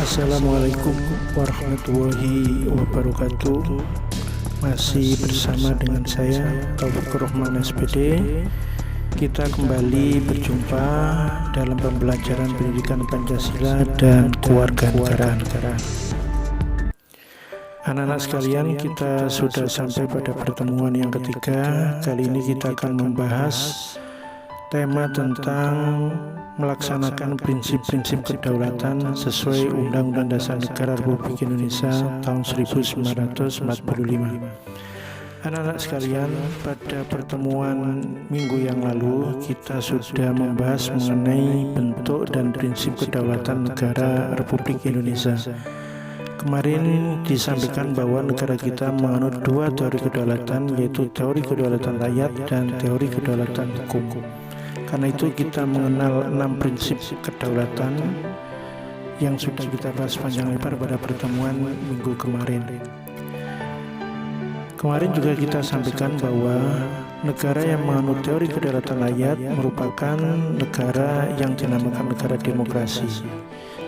Assalamualaikum warahmatullahi wabarakatuh. Masih bersama dengan saya Taufikur Rahman SPD. Kita kembali berjumpa dalam pembelajaran pendidikan Pancasila dan kewarganegaraan. Anak-anak sekalian, kita sudah sampai pada pertemuan yang ketiga. Kali ini kita akan membahas tema tentang melaksanakan prinsip-prinsip kedaulatan sesuai Undang-Undang Dasar Negara Republik Indonesia tahun 1945. Anak-anak sekalian, pada pertemuan minggu yang lalu kita sudah membahas mengenai bentuk dan prinsip kedaulatan negara Republik Indonesia. Kemarin disampaikan bahwa negara kita menganut dua teori kedaulatan, yaitu teori kedaulatan rakyat dan teori kedaulatan hukum. Karena itu kita mengenal 6 prinsip kedaulatan yang sudah kita bahas panjang lebar pada pertemuan minggu kemarin. Kemarin juga kita sampaikan bahwa negara yang menganut teori kedaulatan rakyat merupakan negara yang dinamakan negara demokrasi.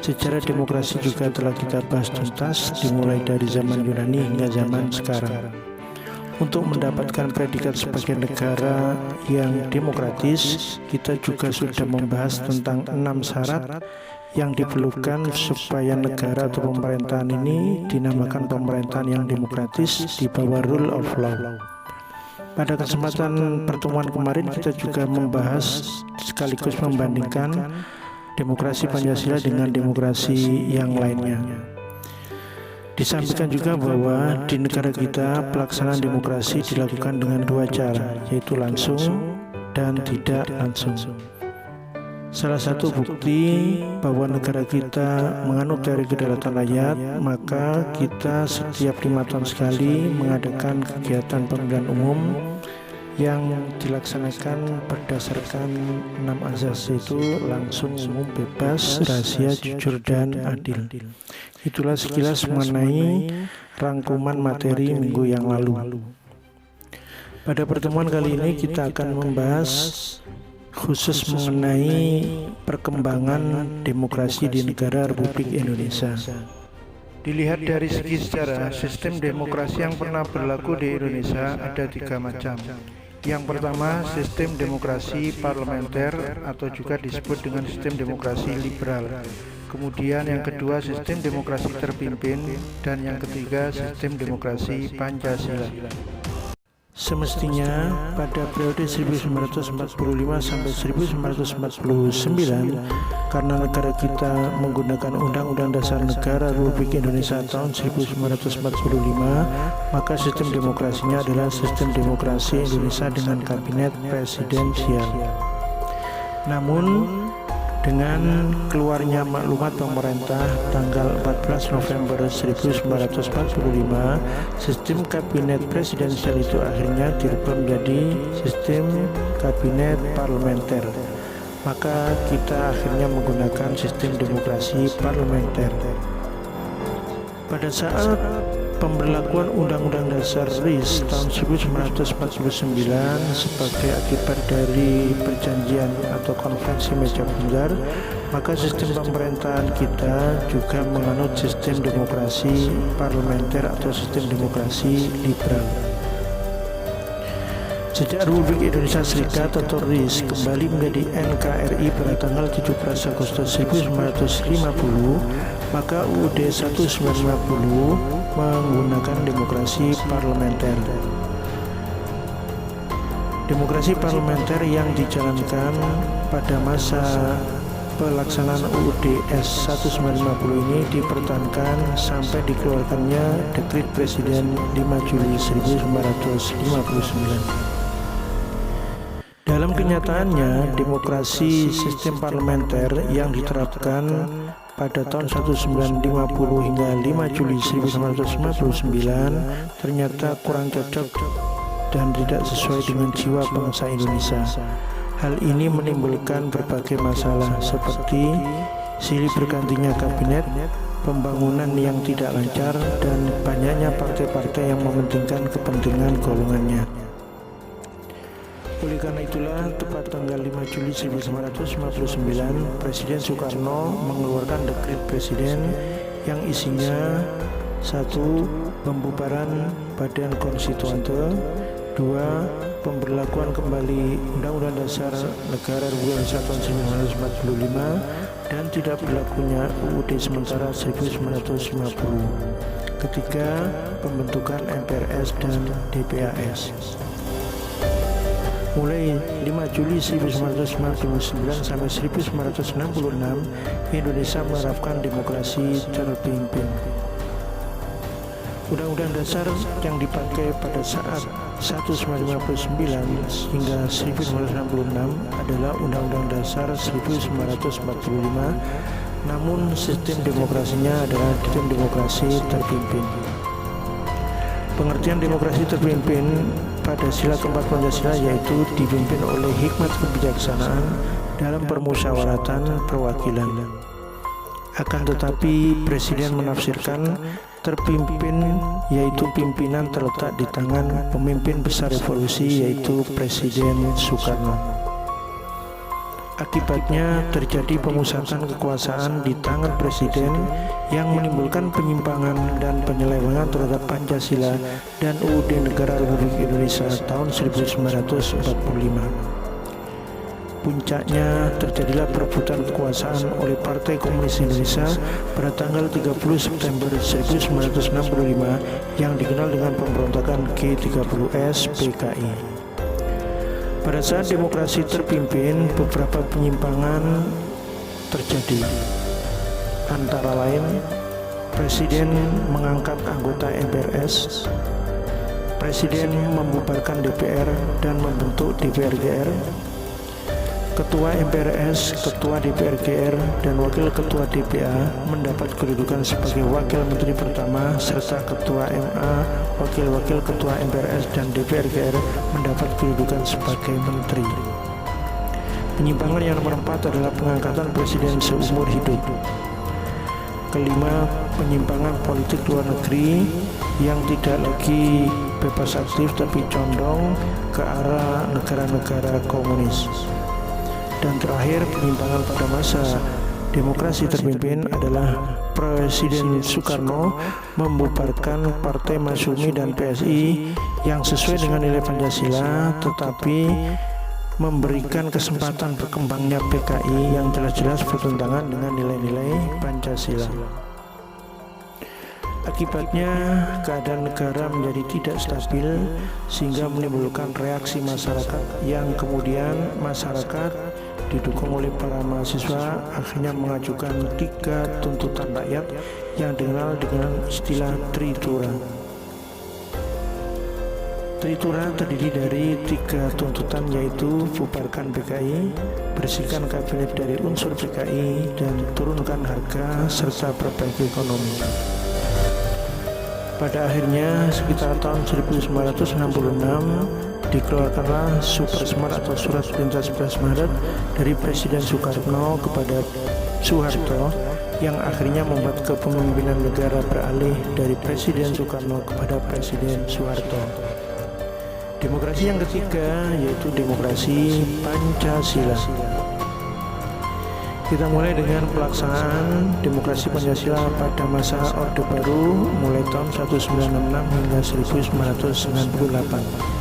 Sejarah demokrasi juga telah kita bahas tuntas dimulai dari zaman Yunani hingga zaman sekarang. Untuk mendapatkan predikat sebagai negara yang demokratis, kita juga sudah membahas tentang 6 syarat yang diperlukan supaya negara atau pemerintahan ini dinamakan pemerintahan yang demokratis di bawah rule of law. Pada kesempatan pertemuan kemarin kita juga membahas sekaligus membandingkan demokrasi Pancasila dengan demokrasi yang lainnya. Disampaikan juga bahwa di negara kita pelaksanaan demokrasi dilakukan dengan dua cara, yaitu langsung dan tidak langsung. Salah satu bukti bahwa negara kita menganut teori kedaulatan rakyat, maka kita setiap 5 tahun sekali mengadakan kegiatan pemilihan umum yang dilaksanakan berdasarkan 6 azas, yaitu langsung, umum, bebas, rahasia, jujur, dan adil. Itulah sekilas mengenai rangkuman materi minggu yang lalu. Pada pertemuan kali ini kita akan membahas khusus mengenai perkembangan demokrasi di negara Republik Indonesia. Dilihat dari segi sejarah, sistem demokrasi yang pernah berlaku di Indonesia ada 3 macam. Yang pertama, sistem demokrasi parlementer atau juga disebut dengan sistem demokrasi liberal. Kemudian yang kedua, sistem demokrasi terpimpin, dan yang ketiga, sistem demokrasi Pancasila. Semestinya pada periode 1945 sampai 1949, karena negara kita menggunakan Undang-Undang Dasar Negara Republik Indonesia tahun 1945, maka sistem demokrasinya adalah sistem demokrasi Indonesia dengan kabinet presidensial. Namun dengan keluarnya maklumat pemerintah tanggal 14 November 1945, sistem kabinet presidensial itu akhirnya dirubah menjadi sistem kabinet parlementer. Maka kita akhirnya menggunakan sistem demokrasi parlementer. Pada saat pemberlakuan Undang-Undang Dasar RI tahun 1949 sebagai akibat dari perjanjian atau konvensi Meja Bundar, maka sistem pemerintahan kita juga menganut sistem demokrasi parlementer atau sistem demokrasi liberal. Sejak Republik Indonesia Serikat atau RI kembali menjadi NKRI pada tanggal 17 Agustus 1950, maka UUD 1950 menggunakan demokrasi parlementer. Demokrasi parlementer yang dijalankan pada masa pelaksanaan UUD S1950 ini dipertahankan sampai dikeluarkannya Dekret Presiden 5 Juli 1959. Dalam kenyataannya, demokrasi sistem parlementer yang diterapkan pada tahun 1950 hingga 5 Juli 1959 ternyata kurang cocok dan tidak sesuai dengan jiwa bangsa Indonesia. Hal ini menimbulkan berbagai masalah seperti silih bergantinya kabinet, pembangunan yang tidak lancar, dan banyaknya partai-partai yang mementingkan kepentingan golongannya. Oleh karena itulah, tepat tanggal 5 Juli 1959, Presiden Soekarno mengeluarkan Dekret Presiden yang isinya: 1. Pembubaran Badan Konstituante. 2. Pemberlakuan kembali Undang-Undang Dasar Negara Republik Indonesia tahun 1945 dan tidak berlakunya UUD sementara 1950. Ketiga, pembentukan MPRS dan DPAS. Mulai 5 Juli 1959 sampai 1966, Indonesia menerapkan demokrasi terpimpin. Undang-Undang dasar yang dipakai pada saat 1959 hingga 1966 adalah Undang-Undang Dasar 1945, namun sistem demokrasinya adalah sistem demokrasi terpimpin. Pengertian demokrasi terpimpin pada sila keempat Pancasila yaitu dipimpin oleh hikmat kebijaksanaan dalam permusyawaratan perwakilan. Akan tetapi Presiden menafsirkan terpimpin yaitu pimpinan terletak di tangan pemimpin besar revolusi yaitu Presiden Soekarno. Akibatnya terjadi pemusatan kekuasaan di tangan Presiden yang menimbulkan penyimpangan dan penyelewengan terhadap Pancasila dan UUD Negara Republik Indonesia tahun 1945. Puncaknya terjadilah perebutan kekuasaan oleh Partai Komunis Indonesia pada tanggal 30 September 1965 yang dikenal dengan pemberontakan G30S PKI. Pada saat demokrasi terpimpin, beberapa penyimpangan terjadi. Antara lain, Presiden mengangkat anggota MPRS, Presiden membubarkan DPR dan membentuk DPR-GR, Ketua MPRS, Ketua DPR-GR, dan Wakil Ketua DPA mendapat kedudukan sebagai Wakil Menteri pertama, serta Ketua MA, Wakil-Wakil Ketua MPRS dan DPR-GR mendapat kedudukan sebagai Menteri. Penyimpangan yang nomor 4 adalah pengangkatan Presiden seumur hidup. Kelima, penyimpangan politik luar negeri yang tidak lagi bebas aktif tapi condong ke arah negara-negara komunis. Dan terakhir, penyimpangan pada masa demokrasi terpimpin adalah Presiden Soekarno membubarkan Partai Masyumi dan PSI yang sesuai dengan nilai Pancasila, tetapi memberikan kesempatan berkembangnya PKI yang jelas-jelas bertentangan dengan nilai-nilai Pancasila. Akibatnya keadaan negara menjadi tidak stabil sehingga menimbulkan reaksi masyarakat yang kemudian masyarakat didukung oleh para mahasiswa akhirnya mengajukan 3 tuntutan rakyat yang dikenal dengan istilah Tritura. Tritura terdiri dari 3 tuntutan yaitu bubarkan PKI, bersihkan kabinet dari unsur PKI, dan turunkan harga serta perbaiki ekonomi. Pada akhirnya sekitar tahun 1966 dikeluarkanlah Supersmart atau Surat Perintah 11 Maret dari Presiden Soekarno kepada Soeharto yang akhirnya membuat kepemimpinan negara beralih dari Presiden Soekarno kepada Presiden Soeharto. Demokrasi yang ketiga yaitu demokrasi Pancasila. Kita mulai dengan pelaksanaan demokrasi Pancasila pada masa Orde Baru mulai tahun 1966 hingga 1998.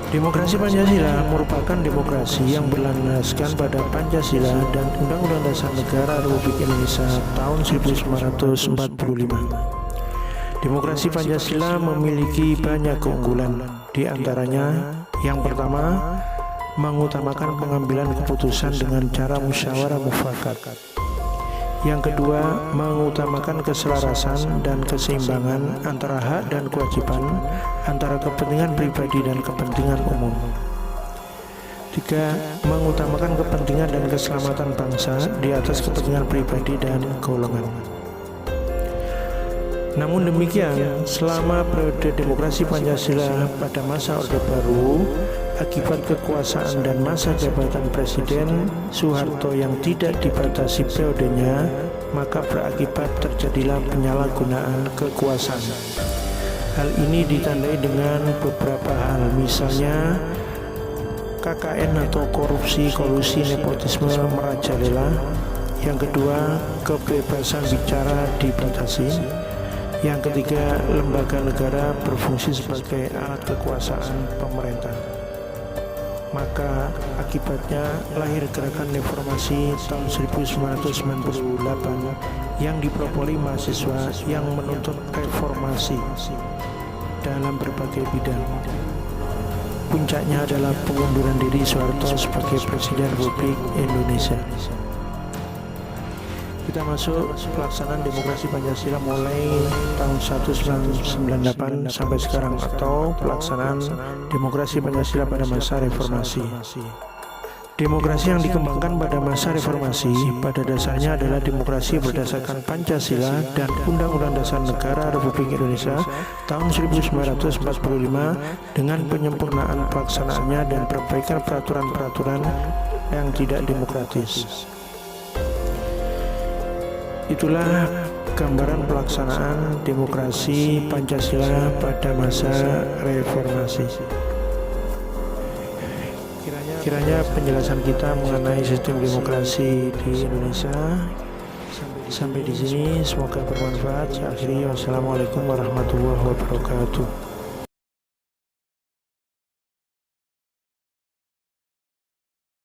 Demokrasi Pancasila merupakan demokrasi yang berlandaskan pada Pancasila dan Undang-Undang Dasar Negara Republik Indonesia tahun 1945. Demokrasi Pancasila memiliki banyak keunggulan, di antaranya yang pertama, mengutamakan pengambilan keputusan dengan cara musyawarah mufakat. Yang kedua, mengutamakan keselarasan dan keseimbangan antara hak dan kewajiban, antara kepentingan pribadi dan kepentingan umum. Tiga, mengutamakan kepentingan dan keselamatan bangsa di atas kepentingan pribadi dan golongan. Namun demikian, selama periode demokrasi Pancasila pada masa Orde Baru, akibat kekuasaan dan masa jabatan Presiden Soeharto yang tidak dibatasi periodenya, maka berakibat terjadilah penyalahgunaan kekuasaan. Hal ini ditandai dengan beberapa hal, misalnya KKN atau korupsi, kolusi, nepotisme merajalela, Yang kedua, kebebasan bicara dibatasi. Yang ketiga, lembaga negara berfungsi sebagai alat kekuasaan pemerintah. Maka akibatnya lahir gerakan reformasi tahun 1998 yang dipropoli mahasiswa yang menuntut reformasi dalam berbagai bidang. Puncaknya adalah pengunduran diri Soeharto sebagai Presiden Republik Indonesia. Kita masuk pelaksanaan demokrasi Pancasila mulai tahun 1998 sampai sekarang, atau pelaksanaan demokrasi Pancasila pada masa reformasi. Demokrasi yang dikembangkan pada masa reformasi pada dasarnya adalah demokrasi berdasarkan Pancasila dan Undang-Undang Dasar Negara Republik Indonesia tahun 1945 dengan penyempurnaan pelaksanaannya dan perbaikan peraturan-peraturan yang tidak demokratis. Itulah gambaran pelaksanaan demokrasi Pancasila pada masa reformasi. Kiranya penjelasan kita mengenai sistem demokrasi di Indonesia sampai di sini, semoga bermanfaat. Saya akhiri, wassalamualaikum warahmatullahi wabarakatuh.